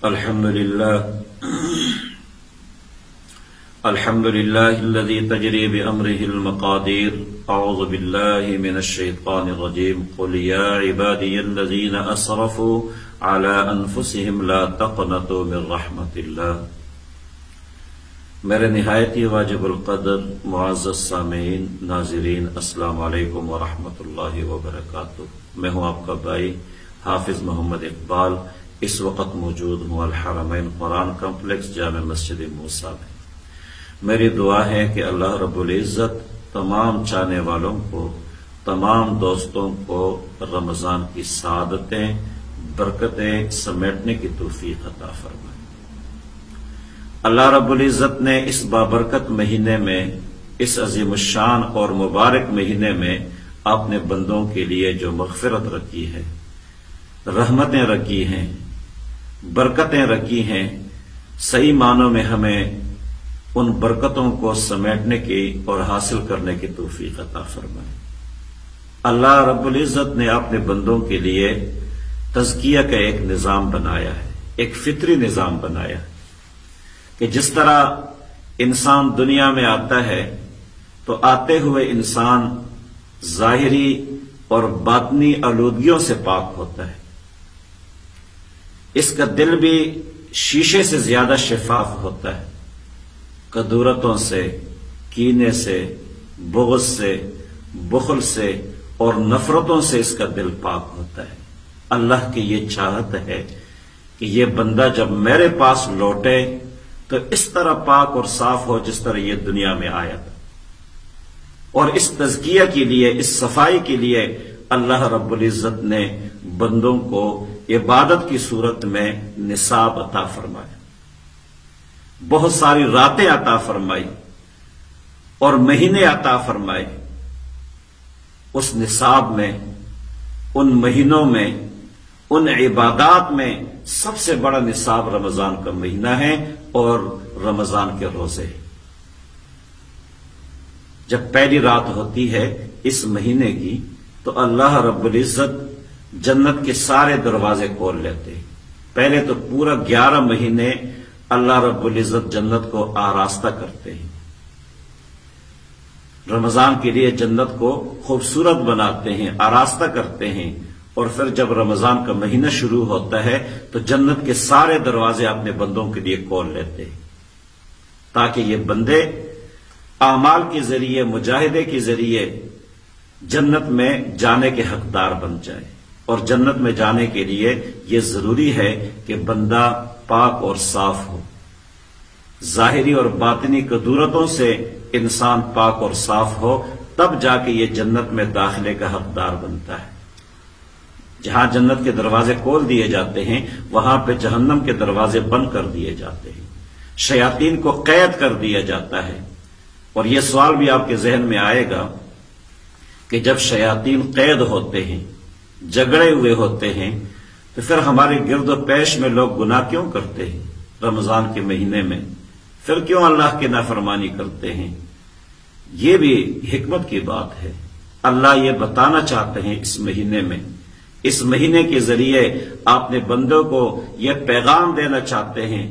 الحمد لله الذي تجري بأمره المقادير. أعوذ بالله من الشيطان الرجيم. قل يا عبادي الذين أسرفوا على أنفسهم لا تقنطوا من رحمة الله. میرے نہایت ہی واجب القدر معزز سامعین ناظرین، السلام علیکم ورحمۃ اللہ وبرکاتہ. میں ہوں آپ کا بھائی حافظ محمد اقبال. اس وقت موجود ہوں الحرمین قرآن کمپلیکس جامع مسجد موسیٰ میں. میری دعا ہے کہ اللہ رب العزت تمام چاہنے والوں کو، تمام دوستوں کو رمضان کی سعادتیں، برکتیں سمیٹنے کی توفیق عطا فرمائے. اللہ رب العزت نے اس بابرکت مہینے میں، اس عظیم الشان اور مبارک مہینے میں اپنے بندوں کے لیے جو مغفرت رکھی ہے، رحمتیں رکھی ہیں، برکتیں رکھی ہیں، صحیح معنوں میں ہمیں ان برکتوں کو سمیٹنے کی اور حاصل کرنے کی توفیق عطا فرمائے. اللہ رب العزت نے اپنے بندوں کے لیے تزکیہ کا ایک نظام بنایا ہے، ایک فطری نظام بنایا ہے کہ جس طرح انسان دنیا میں آتا ہے تو آتے ہوئے انسان ظاہری اور باطنی آلودگیوں سے پاک ہوتا ہے. اس کا دل بھی شیشے سے زیادہ شفاف ہوتا ہے. کدورتوں سے، کینے سے، بغض سے، بخل سے اور نفرتوں سے اس کا دل پاک ہوتا ہے. اللہ کی یہ چاہت ہے کہ یہ بندہ جب میرے پاس لوٹے تو اس طرح پاک اور صاف ہو جس طرح یہ دنیا میں آیا تھا. اور اس تزکیہ کے لیے، اس صفائی کے لیے اللہ رب العزت نے بندوں کو عبادت کی صورت میں نصاب عطا فرمایا، بہت ساری راتیں عطا فرمائی اور مہینے عطا فرمائے. اس نصاب میں، ان مہینوں میں، ان عبادات میں سب سے بڑا نصاب رمضان کا مہینہ ہے اور رمضان کے روزے. جب پہلی رات ہوتی ہے اس مہینے کی تو اللہ رب العزت جنت کے سارے دروازے کھول لیتے ہیں. پہلے تو پورا 11 مہینے اللہ رب العزت جنت کو آراستہ کرتے ہیں، رمضان کے لیے جنت کو خوبصورت بناتے ہیں، آراستہ کرتے ہیں. اور پھر جب رمضان کا مہینہ شروع ہوتا ہے تو جنت کے سارے دروازے اپنے بندوں کے لیے کھول لیتے ہیں تاکہ یہ بندے اعمال کے ذریعے، مجاہدے کے ذریعے جنت میں جانے کے حقدار بن جائے. اور جنت میں جانے کے لیے یہ ضروری ہے کہ بندہ پاک اور صاف ہو. ظاہری اور باطنی کدورتوں سے انسان پاک اور صاف ہو، تب جا کے یہ جنت میں داخلے کا حقدار بنتا ہے. جہاں جنت کے دروازے کھول دیے جاتے ہیں وہاں پہ جہنم کے دروازے بند کر دیے جاتے ہیں، شیاطین کو قید کر دیا جاتا ہے. اور یہ سوال بھی آپ کے ذہن میں آئے گا کہ جب شیاطین قید ہوتے ہیں، جگڑے ہوئے ہوتے ہیں، تو پھر ہمارے گرد و پیش میں لوگ گناہ کیوں کرتے ہیں رمضان کے مہینے میں؟ پھر کیوں اللہ کی نافرمانی کرتے ہیں؟ یہ بھی حکمت کی بات ہے. اللہ یہ بتانا چاہتے ہیں اس مہینے میں، اس مہینے کے ذریعے اپنے بندوں کو یہ پیغام دینا چاہتے ہیں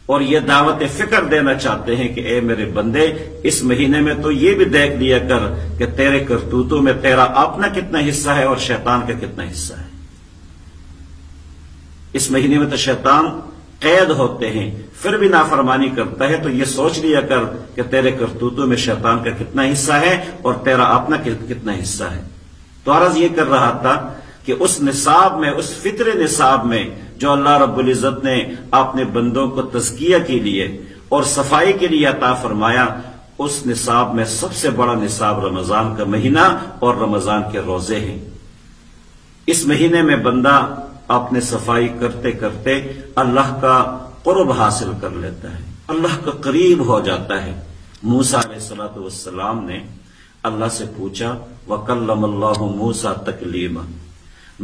اور یہ دعوت فکر دینا چاہتے ہیں کہ اے میرے بندے، اس مہینے میں تو یہ بھی دیکھ لیا کر کہ تیرے کرتوتوں میں تیرا اپنا کتنا حصہ ہے اور شیطان کا کتنا حصہ ہے. اس مہینے میں تو شیطان قید ہوتے ہیں، پھر بھی نافرمانی کرتا ہے، تو یہ سوچ لیا کر کہ تیرے کرتوتوں میں شیطان کا کتنا حصہ ہے اور تیرا اپنا کتنا حصہ ہے. تو عرض یہ کر رہا تھا کہ اس نصاب میں، اس فطر نصاب میں جو اللہ رب العزت نے اپنے بندوں کو تزکیہ کے لیے اور صفائی کے لیے عطا فرمایا، اس نصاب میں سب سے بڑا نصاب رمضان کا مہینہ اور رمضان کے روزے ہیں. اس مہینے میں بندہ اپنے صفائی کرتے کرتے اللہ کا قرب حاصل کر لیتا ہے، اللہ کا قریب ہو جاتا ہے. موسیٰ علیہ السلام نے اللہ سے پوچھا، وَكَلَّمَ اللَّهُ مُوسَىٰ تَكْلِيمًا،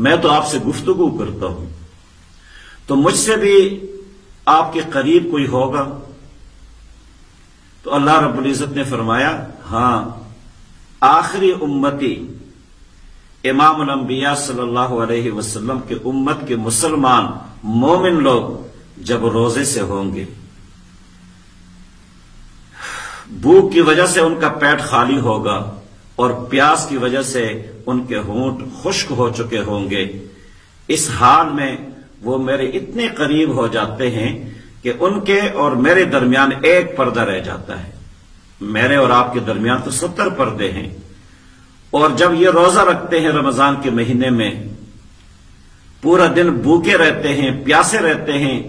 میں تو آپ سے گفتگو کرتا ہوں، تو مجھ سے بھی آپ کے قریب کوئی ہوگا؟ تو اللہ رب العزت نے فرمایا، ہاں، آخری امتی امام الانبیاء صلی اللہ علیہ وسلم کے امت کے مسلمان مومن لوگ جب روزے سے ہوں گے، بھوک کی وجہ سے ان کا پیٹ خالی ہوگا اور پیاس کی وجہ سے ان کے ہونٹ خشک ہو چکے ہوں گے، اس حال میں وہ میرے اتنے قریب ہو جاتے ہیں کہ ان کے اور میرے درمیان ایک پردہ رہ جاتا ہے۔ میرے اور آپ کے درمیان تو 70 پردے ہیں، اور جب یہ روزہ رکھتے ہیں رمضان کے مہینے میں، پورا دن بھوکے رہتے ہیں، پیاسے رہتے ہیں،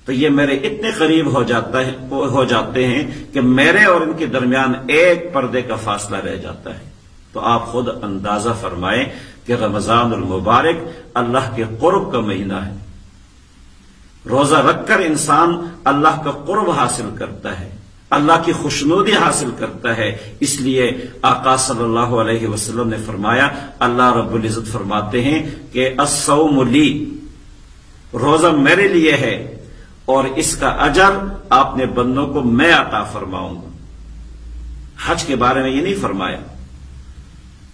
تو یہ میرے اتنے قریب ہو جاتے ہیں کہ میرے اور ان کے درمیان ایک پردے کا فاصلہ رہ جاتا ہے۔ تو آپ خود اندازہ فرمائیں کہ رمضان المبارک اللہ کے قرب کا مہینہ ہے۔ روزہ رکھ کر انسان اللہ کا قرب حاصل کرتا ہے، اللہ کی خوشنودی حاصل کرتا ہے۔ اس لیے آقا صلی اللہ علیہ وسلم نے فرمایا، اللہ رب العزت فرماتے ہیں کہ الصوم لی، روزہ میرے لیے ہے اور اس کا اجر اپنے بندوں کو میں عطا فرماؤں گا۔ حج کے بارے میں یہ نہیں فرمایا،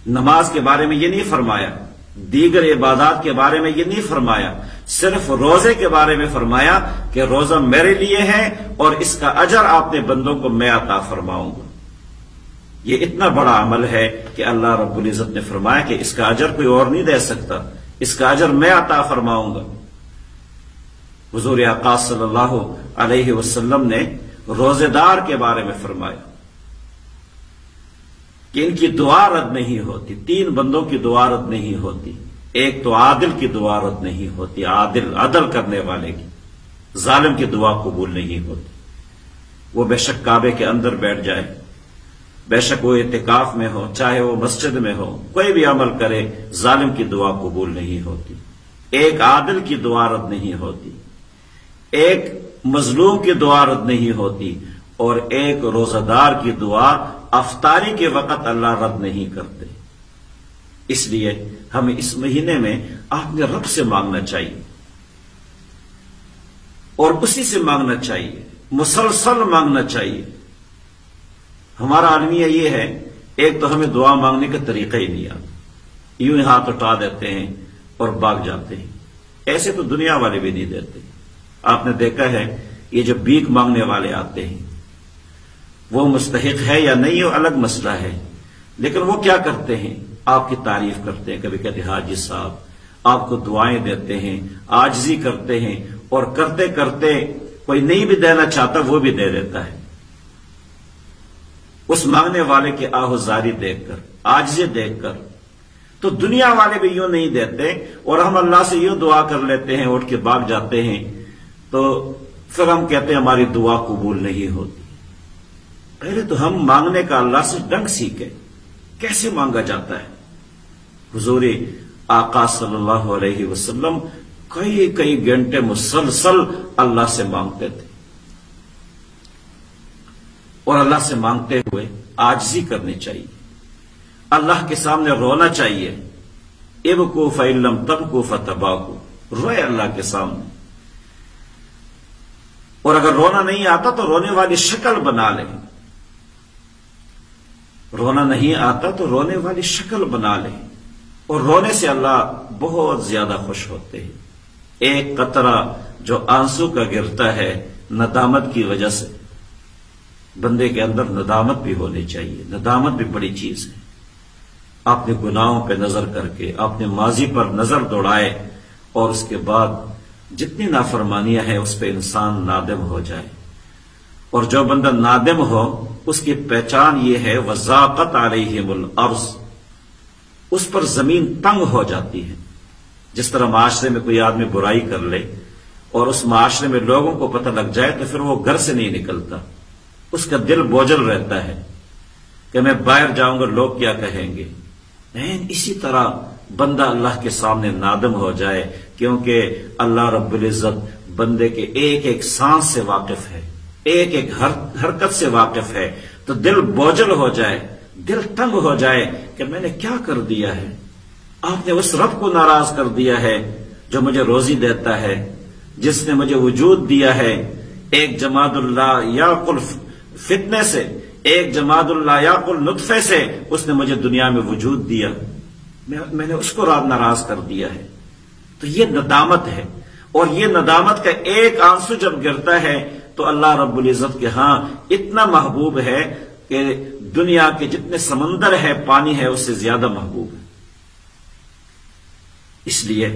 نماز کے بارے میں یہ نہیں فرمایا، دیگر عبادات کے بارے میں یہ نہیں فرمایا، صرف روزے کے بارے میں فرمایا کہ روزہ میرے لیے ہے اور اس کا اجر اپنے بندوں کو میں عطا فرماؤں گا۔ یہ اتنا بڑا عمل ہے کہ اللہ رب العزت نے فرمایا کہ اس کا اجر کوئی اور نہیں دے سکتا، اس کا اجر میں عطا فرماؤں گا۔ حضور آقا صلی اللہ علیہ وسلم نے روزے دار کے بارے میں فرمایا کہ ان کی دعا رد نہیں ہوتی، 3 بندوں کی دعا رد نہیں ہوتی۔ ایک تو عادل کی دعا رد نہیں ہوتی، عدل کرنے والے کی، ظالم کی دعا قبول نہیں ہوتی۔ وہ بے شک کعبے کے اندر بیٹھ جائے، بے شک وہ اعتکاف میں ہو، چاہے وہ مسجد میں ہو، کوئی بھی عمل کرے، ظالم کی دعا قبول نہیں ہوتی۔ ایک عادل کی دعا رد نہیں ہوتی، ایک مظلوم کی دعا رد نہیں ہوتی، اور ایک روزہ دار کی دعا افطاری کے وقت اللہ رد نہیں کرتے۔ اس لیے ہمیں اس مہینے میں اپنے رب سے مانگنا چاہیے، اور اسی سے مانگنا چاہیے، مسلسل مانگنا چاہیے۔ ہمارا عالمیہ یہ ہے، ایک تو ہمیں دعا مانگنے کا طریقہ ہی نہیں آتا، یوں ہی ہاتھ اٹھا دیتے ہیں اور بھاگ جاتے ہیں۔ ایسے تو دنیا والے بھی نہیں دیتے۔ آپ نے دیکھا ہے یہ جو بھیک مانگنے والے آتے ہیں، وہ مستحق ہے یا نہیں وہ الگ مسئلہ ہے، لیکن وہ کیا کرتے ہیں؟ آپ کی تعریف کرتے ہیں، کبھی کہتے ہیں حاجی صاحب، آپ کو دعائیں دیتے ہیں، عاجزی کرتے ہیں، اور کرتے کرتے کوئی نہیں بھی دینا چاہتا وہ بھی دے دیتا ہے۔ اس مانگنے والے کی آہوزاری دیکھ کر، عاجزی دیکھ کر، تو دنیا والے بھی یوں نہیں دیتے، اور ہم اللہ سے یوں دعا کر لیتے ہیں، اٹھ کے بھاگ جاتے ہیں، تو پھر ہم کہتے ہیں ہماری دعا قبول نہیں ہوتی۔ پہلے تو ہم مانگنے کا اللہ سے ڈنگ سیکھیں، کیسے مانگا جاتا ہے۔ حضور آقا صلی اللہ علیہ وسلم کئی گھنٹے مسلسل اللہ سے مانگتے تھے، اور اللہ سے مانگتے ہوئے عاجزی کرنی چاہیے، اللہ کے سامنے رونا چاہیے۔ ابکوا فإن لم تبکوا فتباکوا، روئے اللہ کے سامنے، اور اگر رونا نہیں آتا تو رونے والی شکل بنا لیں، رونا نہیں آتا تو رونے والی شکل بنا لیں، اور رونے سے اللہ بہت زیادہ خوش ہوتے ہیں۔ ایک قطرہ جو آنسو کا گرتا ہے ندامت کی وجہ سے، بندے کے اندر ندامت بھی ہونی چاہیے، ندامت بھی بڑی چیز ہے۔ اپنے گناہوں پہ نظر کر کے اپنے ماضی پر نظر دوڑائے، اور اس کے بعد جتنی نافرمانیاں ہیں اس پہ انسان نادم ہو جائے، اور جو بندہ نادم ہو اس کی پہچان یہ ہے وَضَاقَتْ عَلَيْهِمُ الْأَرْضُ، اس پر زمین تنگ ہو جاتی ہے۔ جس طرح معاشرے میں کوئی آدمی برائی کر لے اور اس معاشرے میں لوگوں کو پتہ لگ جائے تو پھر وہ گھر سے نہیں نکلتا، اس کا دل بوجھل رہتا ہے کہ میں باہر جاؤں گا لوگ کیا کہیں گے۔ نہیں، اسی طرح بندہ اللہ کے سامنے نادم ہو جائے، کیونکہ اللہ رب العزت بندے کے ایک ایک سانس سے واقف ہے، ایک ایک حرکت سے واقف ہے، تو دل بوجھل ہو جائے، دل تنگ ہو جائے کہ میں نے کیا کر دیا ہے۔ آپ نے اس رب کو ناراض کر دیا ہے جو مجھے روزی دیتا ہے، جس نے مجھے وجود دیا ہے۔ ایک جماد اللہ یعقل فتنے سے، ایک جماد اللہ یعقل نطفے سے اس نے مجھے دنیا میں وجود دیا، میں نے اس کو ناراض کر دیا ہے۔ تو یہ ندامت ہے، اور یہ ندامت کا ایک آنسو جب گرتا ہے تو اللہ رب العزت کے ہاں اتنا محبوب ہے کہ دنیا کے جتنے سمندر ہے پانی ہے اس سے زیادہ محبوب ہے۔ اس لیے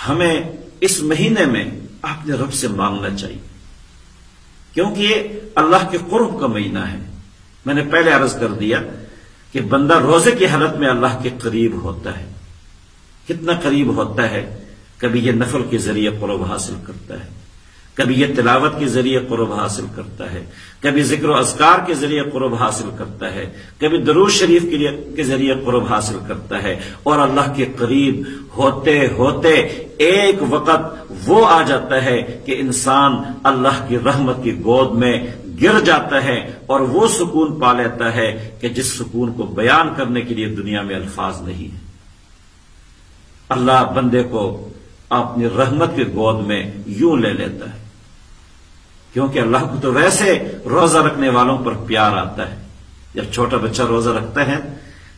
ہمیں اس مہینے میں اپنے رب سے مانگنا چاہیے، کیونکہ یہ اللہ کے قرب کا مہینہ ہے۔ میں نے پہلے عرض کر دیا کہ بندہ روزے کی حالت میں اللہ کے قریب ہوتا ہے۔ کتنا قریب ہوتا ہے؟ کبھی یہ نفل کے ذریعے قرب حاصل کرتا ہے، کبھی یہ تلاوت کے ذریعے قرب حاصل کرتا ہے، کبھی ذکر و اذکار کے ذریعے قرب حاصل کرتا ہے، کبھی درود شریف کے ذریعے قرب حاصل کرتا ہے، اور اللہ کے قریب ہوتے ہوتے ایک وقت وہ آ جاتا ہے کہ انسان اللہ کی رحمت کی گود میں گر جاتا ہے اور وہ سکون پا لیتا ہے کہ جس سکون کو بیان کرنے کے لیے دنیا میں الفاظ نہیں ہیں۔ اللہ بندے کو اپنی رحمت کی گود میں یوں لے لیتا ہے، کیونکہ اللہ کو تو ویسے روزہ رکھنے والوں پر پیار آتا ہے۔ جب چھوٹا بچہ روزہ رکھتا ہے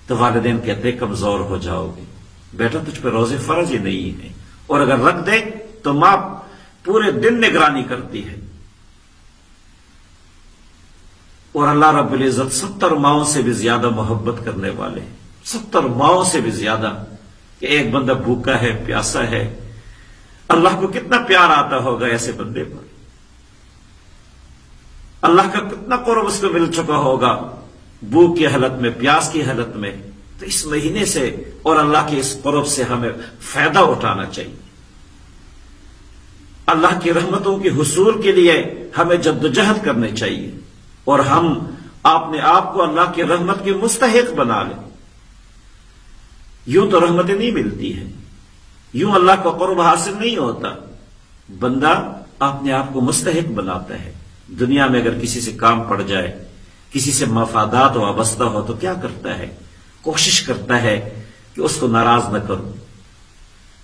تو والدین کہتے ہیں کمزور ہو جاؤ گے، بیٹا تجھ پہ روزے فرض ہی نہیں ہے، اور اگر رکھ دے تو ماں پورے دن نگرانی کرتی ہے۔ اور اللہ رب العزت 70 ماؤں سے بھی زیادہ محبت کرنے والے ہیں، 70 ماؤں سے بھی زیادہ، کہ ایک بندہ بھوکا ہے، پیاسا ہے، اللہ کو کتنا پیار آتا ہوگا ایسے بندے پر، اللہ کا کتنا قرب اس کو مل چکا ہوگا بھوک کی حالت میں، پیاس کی حالت میں۔ تو اس مہینے سے اور اللہ کے اس قرب سے ہمیں فائدہ اٹھانا چاہیے۔ اللہ کی رحمتوں کے حصول کے لیے ہمیں جدوجہد کرنی چاہیے، اور ہم اپنے آپ کو اللہ کی رحمت کے مستحق بنا لیں۔ یوں تو رحمتیں نہیں ملتی ہیں، یوں اللہ کا قرب حاصل نہیں ہوتا۔ بندہ اپنے آپ کو مستحق بناتا ہے۔ دنیا میں اگر کسی سے کام پڑ جائے، کسی سے مفادات وابستہ ہو تو کیا کرتا ہے؟ کوشش کرتا ہے کہ اس کو ناراض نہ کروں،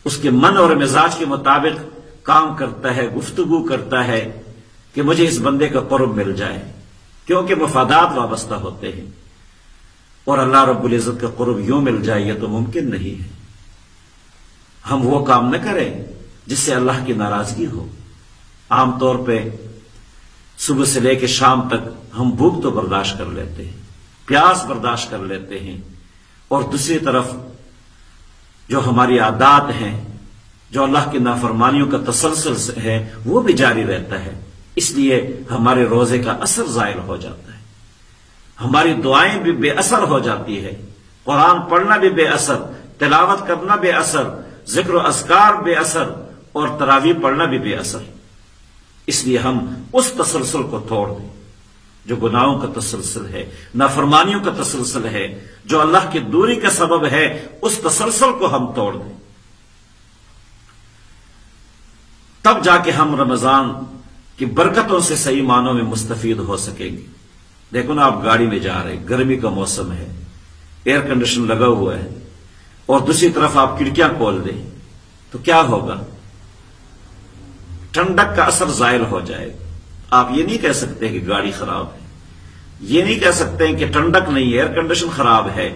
اس کے من اور مزاج کے مطابق کام کرتا ہے، گفتگو کرتا ہے کہ مجھے اس بندے کا قرب مل جائے، کیونکہ مفادات وابستہ ہوتے ہیں۔ اور اللہ رب العزت کا قرب یوں مل جائے یہ تو ممکن نہیں ہے۔ ہم وہ کام نہ کریں جس سے اللہ کی ناراضگی ہو۔ عام طور پہ صبح سے لے کے شام تک ہم بھوک تو برداشت کر لیتے ہیں، پیاس برداشت کر لیتے ہیں، اور دوسری طرف جو ہماری عادات ہیں، جو اللہ کی نافرمانیوں کا تسلسل ہے، وہ بھی جاری رہتا ہے۔ اس لیے ہمارے روزے کا اثر زائل ہو جاتا ہے، ہماری دعائیں بھی بے اثر ہو جاتی ہے، قرآن پڑھنا بھی بے اثر، تلاوت کرنا بے اثر، ذکر و اذکار بے اثر، اور تراویح پڑھنا بھی بے اثر۔ اس لیے ہم اس تسلسل کو توڑ دیں جو گناہوں کا تسلسل ہے، نافرمانیوں کا تسلسل ہے، جو اللہ کی دوری کا سبب ہے، اس تسلسل کو ہم توڑ دیں۔ تب جا کے ہم رمضان کی برکتوں سے صحیح معنوں میں مستفید ہو سکیں گے۔ دیکھو نا، آپ گاڑی میں جا رہے، گرمی کا موسم ہے، ایئر کنڈیشن لگا ہوا ہے، اور دوسری طرف آپ کھڑکیاں کھول دیں تو کیا ہوگا؟ ٹھنڈک کا اثر زائل ہو جائے گا۔ آپ یہ نہیں کہہ سکتے کہ گاڑی خراب ہے، یہ نہیں کہہ سکتے کہ ٹھنڈک نہیں ہے، ایئر کنڈیشن خراب ہے،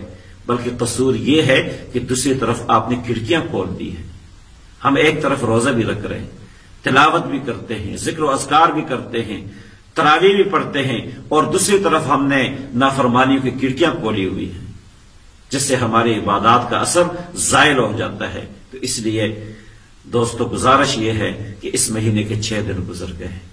بلکہ قصور یہ ہے کہ دوسری طرف آپ نے کھڑکیاں کھول دی ہیں۔ ہم ایک طرف روزہ بھی رکھ رہے ہیں، تلاوت بھی کرتے ہیں، ذکر و اذکار بھی کرتے ہیں، تراویح بھی پڑھتے ہیں، اور دوسری طرف ہم نے نافرمانیوں کی کھڑکیاں کھولی ہوئی ہیں، جس سے ہماری عبادات کا اثر زائل ہو جاتا ہے۔ تو اس لیے دوستو گزارش یہ ہے کہ اس مہینے کے 6 دن گزر گئے ہیں،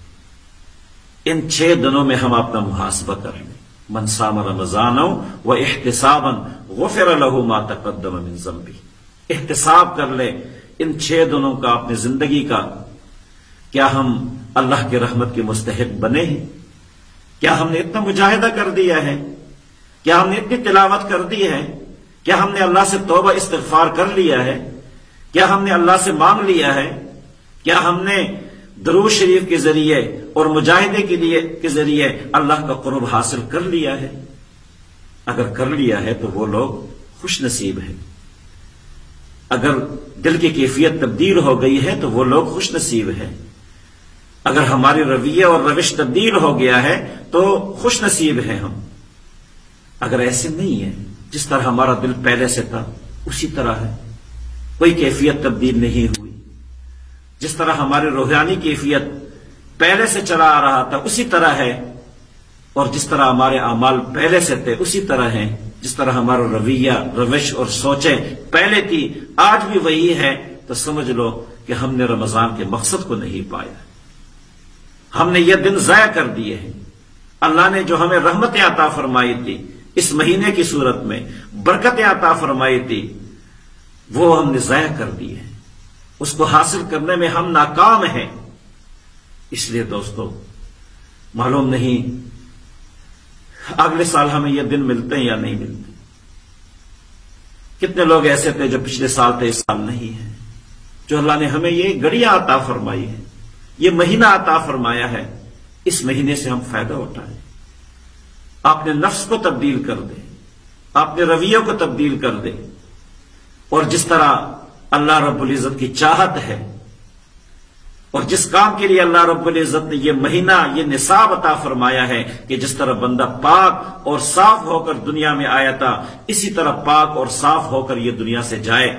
ان 6 دنوں میں ہم اپنا محاسبہ کر لیں۔ من صام رمضان واحتسابا غفر له ما تقدم من ذنبه۔ احتساب کر لے ان 6 دنوں کا اپنی زندگی کا، کیا ہم اللہ کی رحمت کے مستحق بنے ہیں؟ کیا ہم نے اتنا مجاہدہ کر دیا ہے؟ کیا ہم نے اتنی تلاوت کر دی ہے؟ کیا ہم نے اللہ سے توبہ استغفار کر لیا ہے؟ کیا ہم نے اللہ سے مانگ لیا ہے؟ کیا ہم نے درود شریف کے ذریعے اور مجاہدے کے ذریعے اللہ کا قرب حاصل کر لیا ہے؟ اگر کر لیا ہے تو وہ لوگ خوش نصیب ہیں۔ اگر دل کی کیفیت تبدیل ہو گئی ہے تو وہ لوگ خوش نصیب ہیں۔ اگر ہماری رویہ اور روش تبدیل ہو گیا ہے تو خوش نصیب ہیں ہم۔ اگر ایسے نہیں ہے، جس طرح ہمارا دل پہلے سے تھا اسی طرح ہے، کوئی کیفیت تبدیل نہیں ہوئی، جس طرح ہماری روحانی کیفیت پہلے سے چلا آ رہا تھا اسی طرح ہے، اور جس طرح ہمارے اعمال پہلے سے تھے اسی طرح ہیں، جس طرح ہمارا رویہ، روش اور سوچیں پہلے تھی آج بھی وہی ہے، تو سمجھ لو کہ ہم نے رمضان کے مقصد کو نہیں پایا، ہم نے یہ دن ضائع کر دیے ہیں۔ اللہ نے جو ہمیں رحمتیں عطا فرمائی تھی اس مہینے کی صورت میں، برکتیں عطا فرمائی تھی، وہ ہم نے ضائع کر دی ہے، اس کو حاصل کرنے میں ہم ناکام ہیں۔ اس لیے دوستو معلوم نہیں اگلے سال ہمیں یہ دن ملتے ہیں یا نہیں ملتے۔ کتنے لوگ ایسے تھے جو پچھلے سال تھے اس سال نہیں ہیں، جو اللہ نے ہمیں یہ گھڑیاں عطا فرمائی ہے، یہ مہینہ عطا فرمایا ہے، اس مہینے سے ہم فائدہ اٹھائیں، اپنے نفس کو تبدیل کر دیں، اپنے رویوں کو تبدیل کر دیں، اور جس طرح اللہ رب العزت کی چاہت ہے اور جس کام کے لیے اللہ رب العزت نے یہ مہینہ، یہ نصاب عطا فرمایا ہے کہ جس طرح بندہ پاک اور صاف ہو کر دنیا میں آیا تھا اسی طرح پاک اور صاف ہو کر یہ دنیا سے جائے،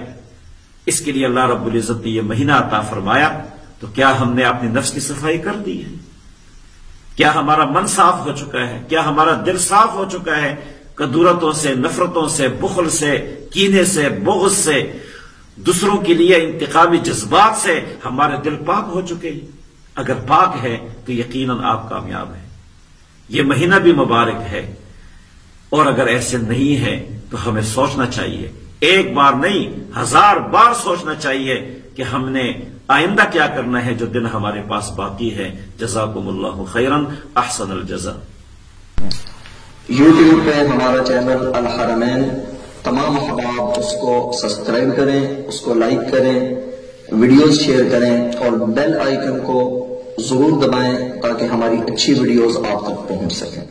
اس کے لیے اللہ رب العزت نے یہ مہینہ عطا فرمایا۔ تو کیا ہم نے اپنی نفس کی صفائی کر دی ہے؟ کیا ہمارا من صاف ہو چکا ہے؟ کیا ہمارا دل صاف ہو چکا ہے کدورتوں سے، نفرتوں سے، بخل سے، کینے سے، بغض سے، دوسروں کے لیے انتقامی جذبات سے ہمارے دل پاک ہو چکے ہیں؟ اگر پاک ہے تو یقیناً آپ کامیاب ہیں، یہ مہینہ بھی مبارک ہے، اور اگر ایسے نہیں ہے تو ہمیں سوچنا چاہیے، ایک بار نہیں 1000 بار سوچنا چاہیے کہ ہم نے آئندہ کیا کرنا ہے جو دن ہمارے پاس باقی ہے۔ جزاکم اللہ خیرن، احسن الجزا۔ یوٹیوب پہ ہمارا چینل الحرمین، تمام احباب اس کو سبسکرائب کریں، اس کو لائک کریں، ویڈیوز شیئر کریں، اور بیل آئیکن کو ضرور دبائیں تاکہ ہماری اچھی ویڈیوز آپ تک پہنچ سکیں۔